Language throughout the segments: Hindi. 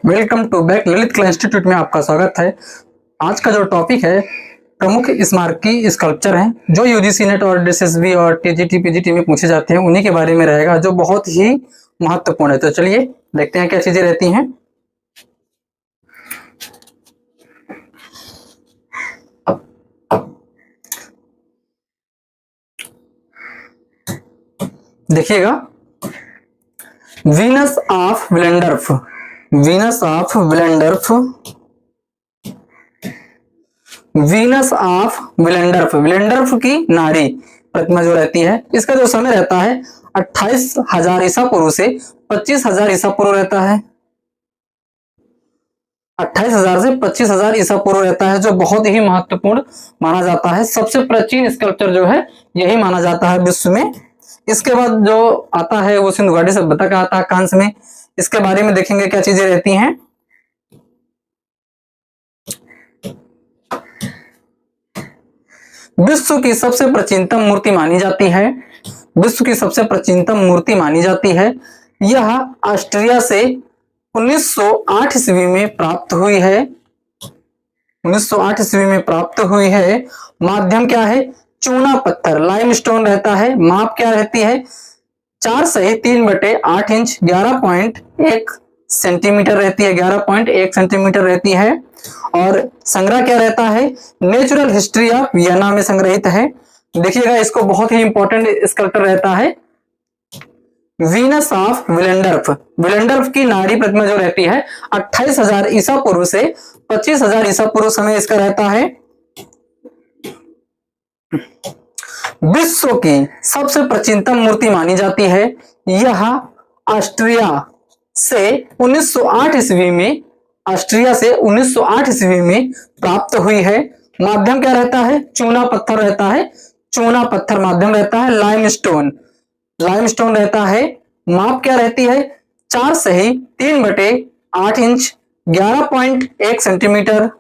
वेलकम टू बैक ललित कला इंस्टीट्यूट में आपका स्वागत है। आज का जो टॉपिक है प्रमुख स्मारकी स्कल्पचर हैं जो यूजीसी नेट और डीएसएसबी और टीजीटी पीजीटी में पूछे जाते हैं, उन्हीं के बारे में रहेगा जो बहुत ही महत्वपूर्ण है। तो चलिए देखते हैं क्या चीजें रहती हैं। देखिएगा, Venus of Willendorf, Venus of Willendorf, Venus of Willendorf, Willendorf की नारी प्रतिमा जो रहती है, इसका जो समय रहता है 28,000 ईसा पूर्व से 25,000 ईसा पूर्व रहता है। 28,000 से 25,000 ईसा पूर्व रहता है, जो बहुत ही महत्वपूर्ण माना जाता है। सबसे प्राचीन स्कल्पचर जो है यही माना जाता है विश्व में। इसके बाद जो आता है वो सिंधु घाटी सभ्यता का आता है कांस में। इसके बारे में देखेंगे क्या चीजें रहती हैं। विश्व की सबसे प्राचीनतम मूर्ति मानी जाती है, विश्व की सबसे प्राचीनतम मूर्ति मानी जाती है। यह ऑस्ट्रिया से 1908 ईस्वी में प्राप्त हुई है, 1908 ईस्वी में प्राप्त हुई है। माध्यम क्या है? चूना पत्थर, लाइमस्टोन रहता है। माप क्या रहती है? 4 सही 3/8 इंच 11.1 सेंटीमीटर रहती है, 11.1 सेंटीमीटर रहती है। और संग्रह क्या रहता है? नेचुरल हिस्ट्री ऑफ वियना में संग्रहित है। देखिएगा, इसको बहुत ही इंपॉर्टेंट स्कल्पचर रहता है वीनस ऑफ विलेंडर्फ, विलेंडर्फ की नारी प्रतिमा जो रहती है 28,000 ईसा पूर्व से 25,000 ईसा पूर्व समय इसका रहता है। विश्व की सबसे प्राचीनतम मूर्ति मानी जाती है। यह ऑस्ट्रिया से 1908 ईस्वी में, ऑस्ट्रिया से 1908 ईस्वी में प्राप्त हुई है। माध्यम क्या रहता है? चूना पत्थर रहता है, चूना पत्थर माध्यम रहता है। लाइमस्टोन, लाइमस्टोन रहता है। माप क्या रहती है? 4 सही 3/8 इंच 11.1 सेंटीमीटर।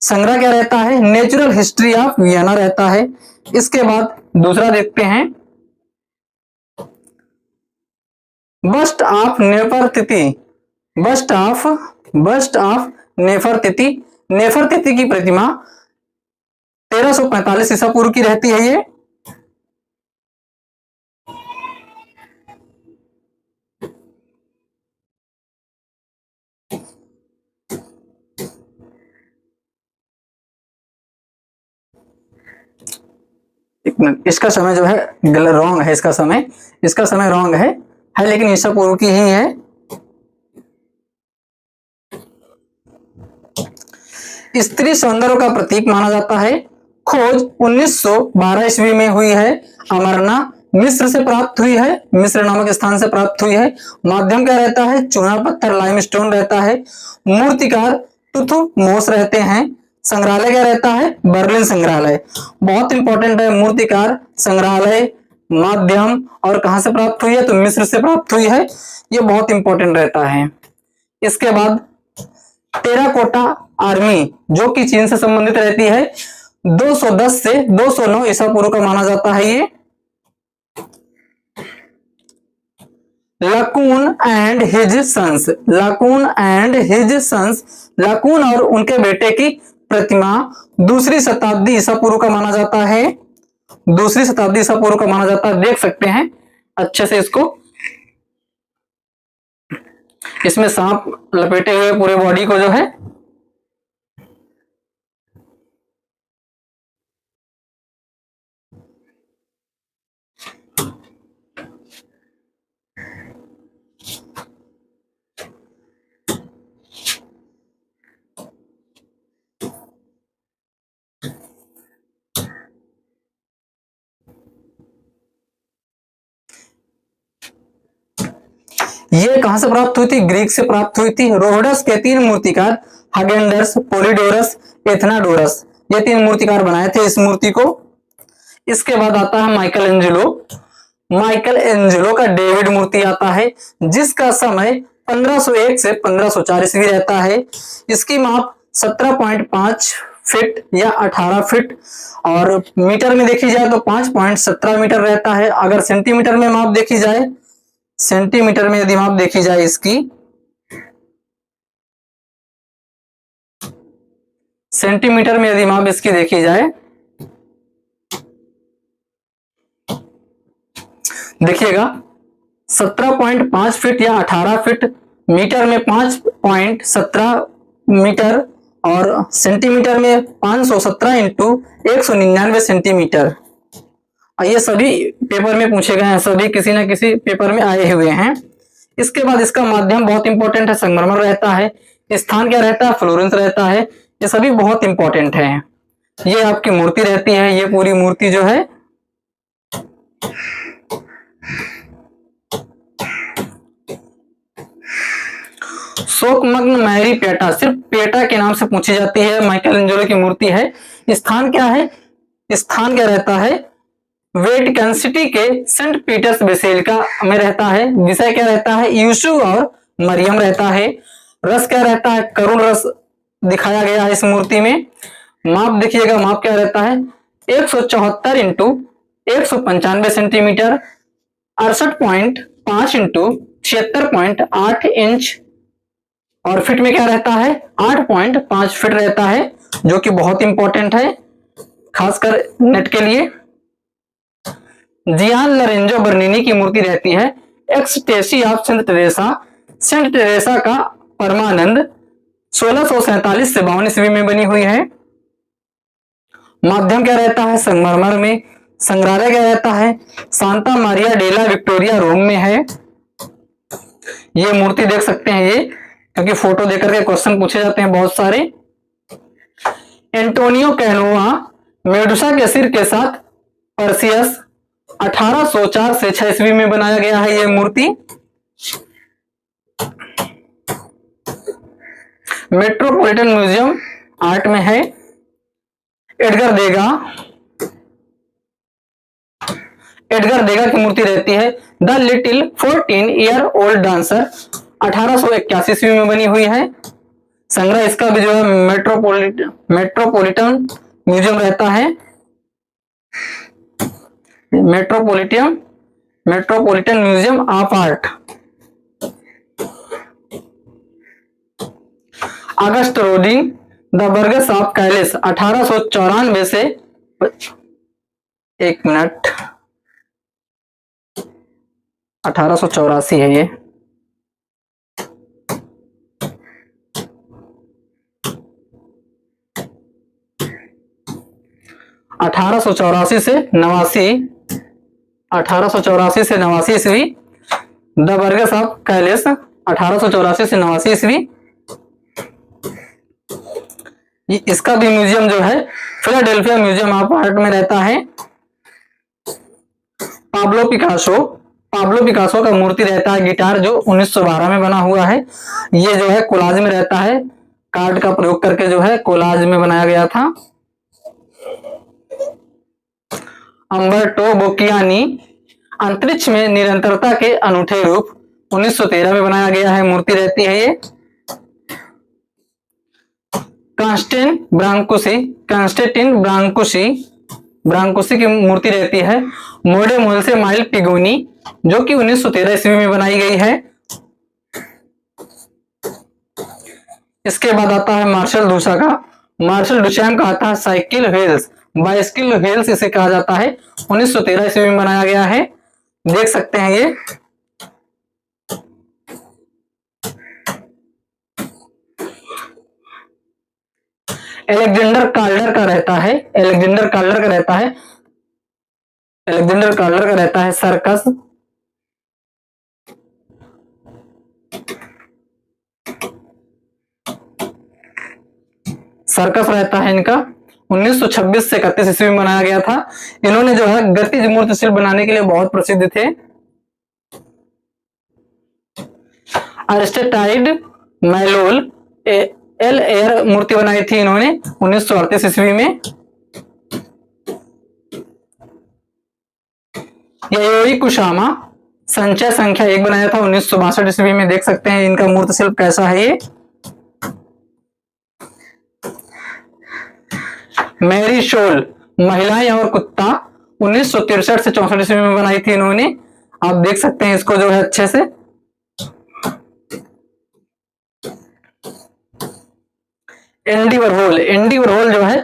संग्रह क्या रहता है? नेचुरल हिस्ट्री ऑफ वियना रहता है। इसके बाद दूसरा देखते हैं, बस्ट ऑफ नेफरतिति, बस्ट ऑफ नेफरतिति, नेफरतिति की प्रतिमा 1345 ईसा पूर्व की रहती है। ये इसका समय जो है रॉन्ग है, इसका समय रॉन्ग है लेकिन ईसा पूर्व की ही है। स्त्री सौंदर्य का प्रतीक माना जाता है। खोज 1912 ईस्वी में हुई है। अमरना मिस्र से प्राप्त हुई है, मिस्र नामक स्थान से प्राप्त हुई है। माध्यम क्या रहता है? चूना पत्थर, लाइमस्टोन रहता है। मूर्तिकार तुथुमोस रहते हैं। संग्रहालय क्या रहता है? बर्लिन संग्रहालय। बहुत इंपॉर्टेंट है मूर्तिकार, संग्रहालय, माध्यम, और कहां से प्राप्त हुई है? तो मिस्र से प्राप्त हुई है। ये बहुत इंपॉर्टेंट रहता है। इसके बाद टेराकोटा आर्मी जो कि चीन से संबंधित रहती है, 210 से 209 ईसा पूर्व का माना जाता है। ये Laocoon and his sons, Laocoon and his sons, Laocoon और उनके बेटे की प्रतिमा 2री शताब्दी ईसा पूर्व का माना जाता है, 2री शताब्दी ईसा पूर्व का माना जाता है। देख सकते हैं अच्छे से इसको, इसमें सांप लपेटे हुए पूरे बॉडी को जो है। ये कहां से प्राप्त हुई थी? ग्रीक से प्राप्त हुई थी। रोहडस के 3 मूर्तिकार हागेंडर्स, पोलिडोरस, एथनाडोरस, ये 3 मूर्तिकार बनाए थे इस मूर्ति को। इसके बाद आता है माइकल एंजेलो, माइकल एंजेलो का डेविड मूर्ति आता है जिसका समय 1501 से 1504 ईस्वी रहता है। इसकी माप 17.5 फीट या 18 फीट, और मीटर में देखी जाए तो 5.17 मीटर रहता है। अगर सेंटीमीटर में माप देखी जाए, सेंटीमीटर में यदि माप देखी जाए इसकी सेंटीमीटर में यदि माप इसकी देखी जाए, देखिएगा 17.5 फीट या 18 फीट, मीटर में 5.17 मीटर और सेंटीमीटर में 517 इंटू 199 सेंटीमीटर। ये सभी पेपर में पूछे गए हैं, सभी किसी न किसी पेपर में आए हुए हैं। इसके बाद इसका माध्यम बहुत इंपॉर्टेंट है, संगमरमर रहता है। स्थान क्या रहता है? फ्लोरेंस रहता है। ये सभी बहुत इंपॉर्टेंट है। ये आपकी मूर्ति रहती है, ये पूरी मूर्ति जो है शोकमग्न मैरी पेटा, सिर्फ पेटा के नाम से पूछी जाती है। माइकल एंजेलो की मूर्ति है। स्थान क्या है? स्थान क्या रहता है? वेटिकन सिटी के सेंट पीटर्स बेसिलिका में रहता है। विषय क्या रहता है? यीशु और मरियम रहता है। रस क्या रहता है? करुण रस दिखाया गया है इस मूर्ति में। माप देखिएगा, माप क्या रहता है? 174 इंटू 195 सेंटीमीटर, 68.5 इंटू 76.8 इंच, और फिट में क्या रहता है? 8.5 फीट रहता है, जो कि बहुत इंपॉर्टेंट है खासकर नेट के लिए। जियान लोरेंजो बर्निनी की मूर्ति रहती है। Ecstasy of saint Teresa, saint Teresa का परमानंद 1647 से 52 ईस्वी में बनी हुई है। माध्यम क्या रहता है? संगमरमर में। संग्रहालय क्या रहता है? सांता मारिया डेला विक्टोरिया रोम में है। ये मूर्ति देख सकते हैं ये, क्योंकि फोटो देकर के क्वेश्चन पूछे जाते हैं बहुत सारे। एंटोनियो कैनोवा मेडुसा के सिर के साथ पर्सियस 1804 से 6 ईस्वी में बनाया गया है ये मूर्ति। मेट्रोपॉलिटन म्यूजियम आर्ट में है। एडगर देगा की मूर्ति रहती है। The little 14 year old dancer 1881 ईस्वी में बनी हुई है। संग्रह इसका भी जो है मेट्रोपॉलिटन म्यूजियम रहता है। Metropolitan museum of art. August roading the Burgess of Kallis 1894 से, एक मिनट, 1884 है ये। अठारह सौ चौरासी से नवासी ईस्वी। द बर्गस ऑफ कैलिस 1884 से 89 ईस्वी। इसका भी म्यूजियम जो है फिलाडेल्फिया म्यूजियम ऑफ आर्ट में रहता है। पाब्लो पिकासो का मूर्ति रहता है गिटार, जो 1912 में बना हुआ है। ये जो है कोलाज में रहता है, कार्ड का प्रयोग करके जो है कोलाज में बनाया गया था। अम्बर्टो बोकियानी अंतरिक्ष में निरंतरता के अनूठे रूप 1913 में बनाया गया है, मूर्ति रहती है ये। कांस्टेंटिन ब्रांकुसी की मूर्ति रहती है। मोडे मोल से माइल पिगोनी, जो कि 1913 ईस्वी में बनाई गई है। इसके बाद आता है मार्शल डुचैम का आता है साइकिल व्हील्स, बाइसिकल व्हील्स इसे कहा जाता है। 1913 ईस्वी में बनाया गया है, देख सकते हैं ये। एलेक्जेंडर कार्लर का रहता है सर्कस। रहता है इनका। 1926 से 31 ईस्वी में बनाया गया था। इन्होंने जो है गतिज मूर्ति शिल्प बनाने के लिए बहुत प्रसिद्ध थे। अरिस्टाइड मैलोल एल एयर मूर्ति बनाई थी इन्होंने 1938 ईस्वी में। यायोरी कुशामा संचय संख्या 1 बनाया था 1962 ईस्वी में, देख सकते हैं इनका मूर्ति शिल्प कैसा है ये। मैरी शोल महिलाएं और कुत्ता 1963 से 64 ईस्वी में बनाई थी इन्होंने, आप देख सकते हैं इसको जो है अच्छे से। एंडी वरहोल जो है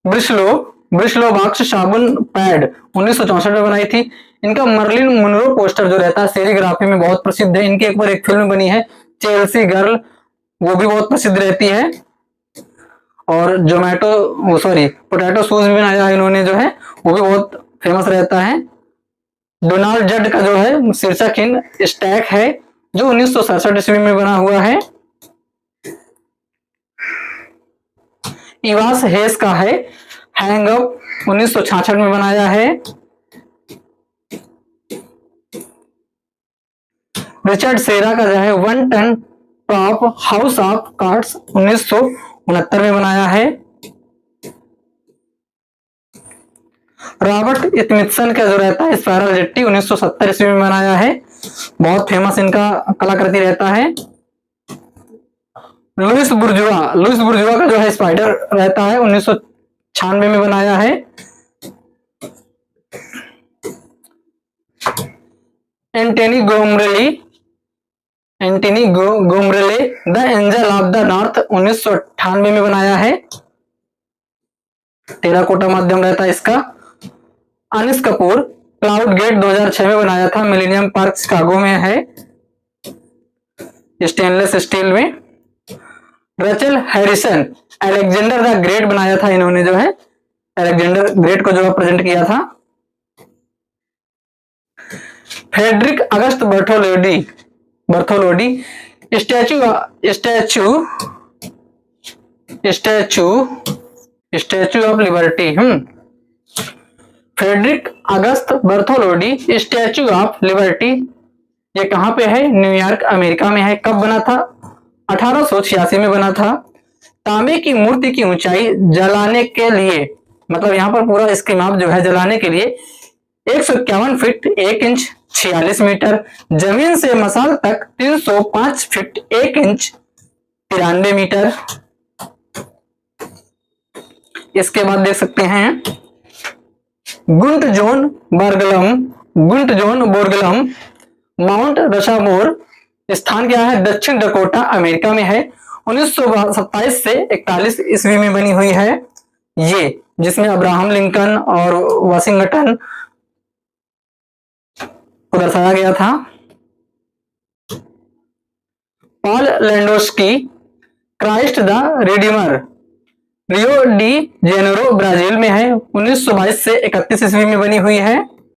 ब्रिस्लो ब्रिस्लो बॉक्स साबुन पैड 1964 में बनाई थी। इनका मर्लिन मुनरो पोस्टर जो रहता है सेरीग्राफी में बहुत प्रसिद्ध है। इनकी एक बार एक फिल्म बनी है चेल्सी गर्ल, वो भी बहुत प्रसिद्ध रहती है। और पोटैटो शूज भी बनाया है इन्होंने जो है, वो भी बहुत फेमस रहता है। डोनाल्ड जड का जो है शीर्षक इन स्टैक है जो 1967 ईस्वी में बना हुआ है। इवास हेस का है हैंग अप 1966 में बनाया है। रिचर्ड सेरा का जो है 1 ton top house of cards 1969 में बनाया है। रॉबर्ट स्मिथसन का जो रहता है स्पाइरल जेट्टी 1970 ईस्वी में बनाया है, बहुत फेमस इनका कलाकृति रहता है। लुइस बुर्जुआ का जो है स्पाइडर रहता है 1996 में बनाया है। Antony Gormley the angel of the north 1998 में बनाया है, टेराकोटा माध्यम रहता है इसका। अनिस कपूर क्लाउड गेट 2006 में बनाया था, मिलेनियम पार्क शिकागो में है, स्टेनलेस स्टील में। रचल हैरिसन अलेक्जेंडर द ग्रेट बनाया था इन्होंने जो है, अलेक्जेंडर ग्रेट को जो है प्रेजेंट किया था। Frederic Auguste Bartholdi Statue of Liberty. Frederic Auguste Bartholdi Statue of Liberty, ये कहां पे है? न्यूयॉर्क अमेरिका में है। कब बना था? 1886 में बना था। तांबे की मूर्ति की ऊंचाई जलाने के लिए, मतलब यहाँ पर पूरा स्कीम आप जो है जलाने के लिए 151 फीट 1 इंच 46 मीटर, जमीन से मसाल तक 305 फीट 1 इंच 93 मीटर। इसके बाद देख सकते हैं गुंट जोन बोर्गलम माउंट रशामोर, स्थान क्या है? दक्षिण डकोटा अमेरिका में है। 1927 से 41 ईस्वी में बनी हुई है ये, जिसमें अब्राहम लिंकन और वाशिंगटन को दर्शाया गया था। Paul Landowski Christ the Redeemer, Rio de Janeiro Brazil में है। 1922 से 31 ईस्वी में बनी हुई है।